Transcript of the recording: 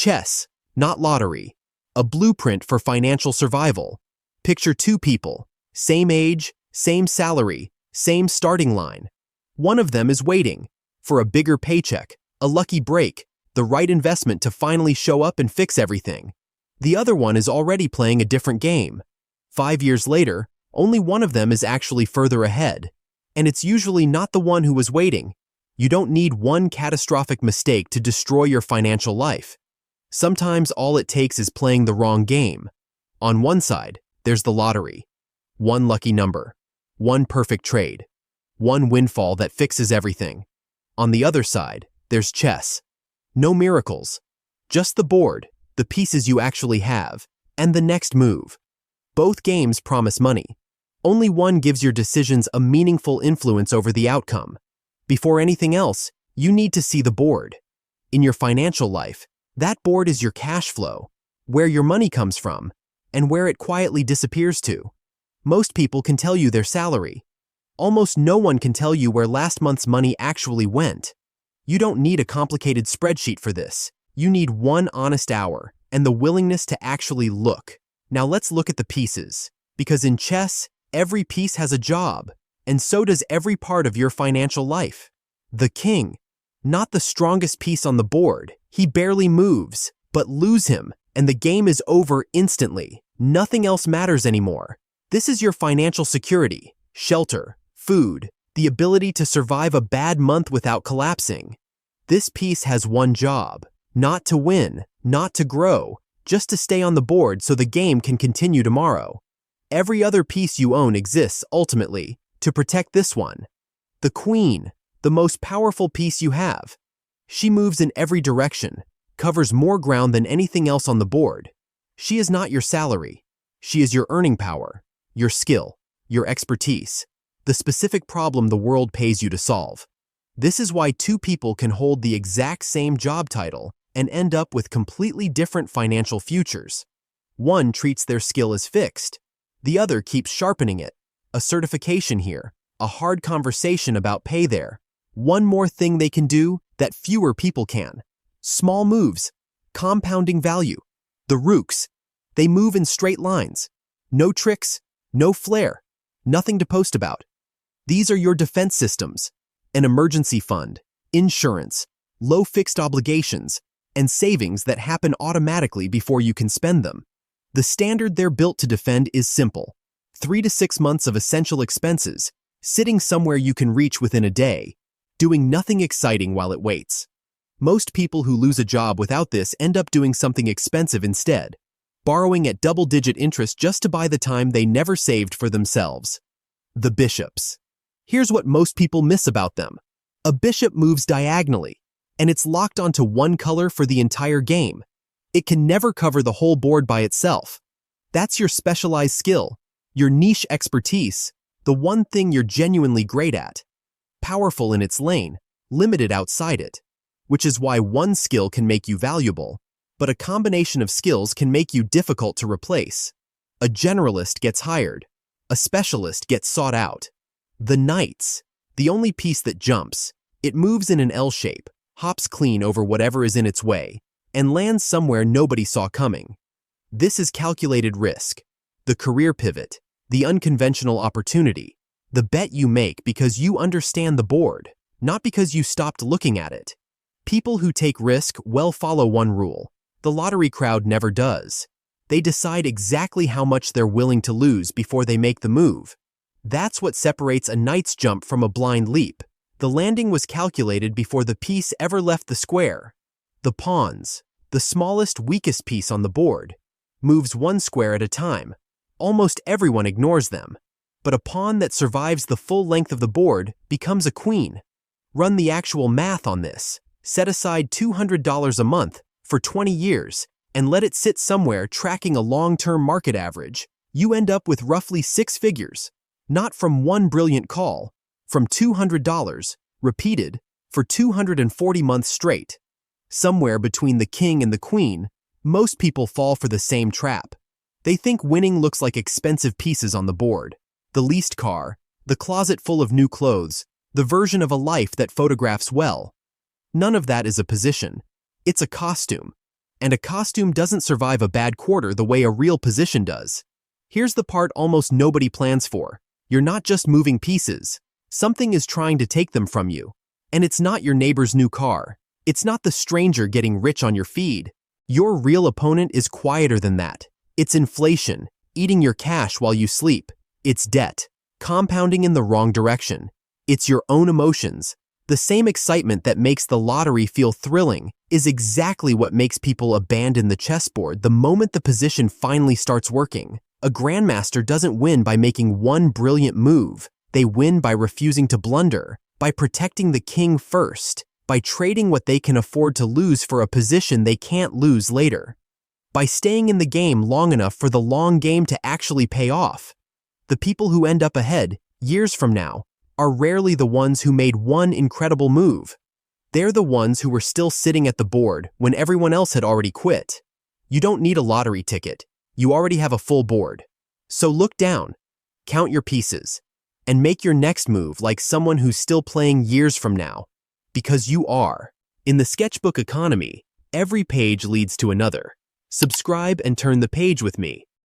Chess, not lottery. A blueprint for financial survival. Picture two people, same age, same salary, same starting line. One of them is waiting for a bigger paycheck, a lucky break, the right investment to finally show up and fix everything. The other one is already playing a different game. 5 years later, only one of them is actually further ahead. And it's usually not the one who was waiting. You don't need one catastrophic mistake to destroy your financial life. Sometimes all it takes is playing the wrong game. On one side, there's the lottery. One lucky number. One perfect trade. One windfall that fixes everything. On the other side, there's chess. No miracles. Just the board, the pieces you actually have, and the next move. Both games promise money. Only one gives your decisions a meaningful influence over the outcome. Before anything else, you need to see the board. In your financial life, that board is your cash flow, where your money comes from, and where it quietly disappears to. Most people can tell you their salary. Almost no one can tell you where last month's money actually went. You don't need a complicated spreadsheet for this. You need one honest hour and the willingness to actually look. Now let's look at the pieces, because in chess, every piece has a job, and so does every part of your financial life. The king, not the strongest piece on the board. He barely moves, but lose him, and the game is over instantly. Nothing else matters anymore. This is your financial security, shelter, food, the ability to survive a bad month without collapsing. This piece has one job, not to win, not to grow, just to stay on the board so the game can continue tomorrow. Every other piece you own exists, ultimately, to protect this one. The queen, the most powerful piece you have. She moves in every direction, covers more ground than anything else on the board. She is not your salary. She is your earning power, your skill, your expertise, the specific problem the world pays you to solve. This is why two people can hold the exact same job title and end up with completely different financial futures. One treats their skill as fixed. The other keeps sharpening it. A certification here, a hard conversation about pay there. One more thing they can do that fewer people can. Small moves, compounding value. The rooks, they move in straight lines. No tricks, no flair, nothing to post about. These are your defense systems, an emergency fund, insurance, low fixed obligations, and savings that happen automatically before you can spend them. The standard they're built to defend is simple. 3 to 6 months of essential expenses, sitting somewhere you can reach within a day, doing nothing exciting while it waits. Most people who lose a job without this end up doing something expensive instead, borrowing at double-digit interest just to buy the time they never saved for themselves. The bishops. Here's what most people miss about them. A bishop moves diagonally, and it's locked onto one color for the entire game. It can never cover the whole board by itself. That's your specialized skill, your niche expertise, the one thing you're genuinely great at. Powerful in its lane, limited outside it. Which is why one skill can make you valuable, but a combination of skills can make you difficult to replace. A generalist gets hired. A specialist gets sought out. The knights, the only piece that jumps. It moves in an L shape, hops clean over whatever is in its way, and lands somewhere nobody saw coming. This is calculated risk, the career pivot, the unconventional opportunity, the bet you make because you understand the board, not because you stopped looking at it. People who take risk well follow one rule. The lottery crowd never does. They decide exactly how much they're willing to lose before they make the move. That's what separates a knight's jump from a blind leap. The landing was calculated before the piece ever left the square. The pawns, the smallest, weakest piece on the board, moves one square at a time. Almost everyone ignores them. But a pawn that survives the full length of the board becomes a queen. Run the actual math on this. Set aside $200 a month for 20 years and let it sit somewhere tracking a long-term market average. You end up with roughly 6 figures. Not from one brilliant call, from $200, repeated, for 240 months straight. Somewhere between the king and the queen, most people fall for the same trap. They think winning looks like expensive pieces on the board. The leased car, the closet full of new clothes, the version of a life that photographs well. None of that is a position. It's a costume. And a costume doesn't survive a bad quarter the way a real position does. Here's the part almost nobody plans for. You're not just moving pieces. Something is trying to take them from you. And it's not your neighbor's new car. It's not the stranger getting rich on your feed. Your real opponent is quieter than that. It's inflation, eating your cash while you sleep. It's debt, compounding in the wrong direction. It's your own emotions. The same excitement that makes the lottery feel thrilling is exactly what makes people abandon the chessboard the moment the position finally starts working. A grandmaster doesn't win by making one brilliant move. They win by refusing to blunder, by protecting the king first, by trading what they can afford to lose for a position they can't lose later, by staying in the game long enough for the long game to actually pay off. The people who end up ahead, years from now, are rarely the ones who made one incredible move. They're the ones who were still sitting at the board when everyone else had already quit. You don't need a lottery ticket. You already have a full board. So look down, count your pieces, and make your next move like someone who's still playing years from now. Because you are. In the sketchbook economy, every page leads to another. Subscribe and turn the page with me.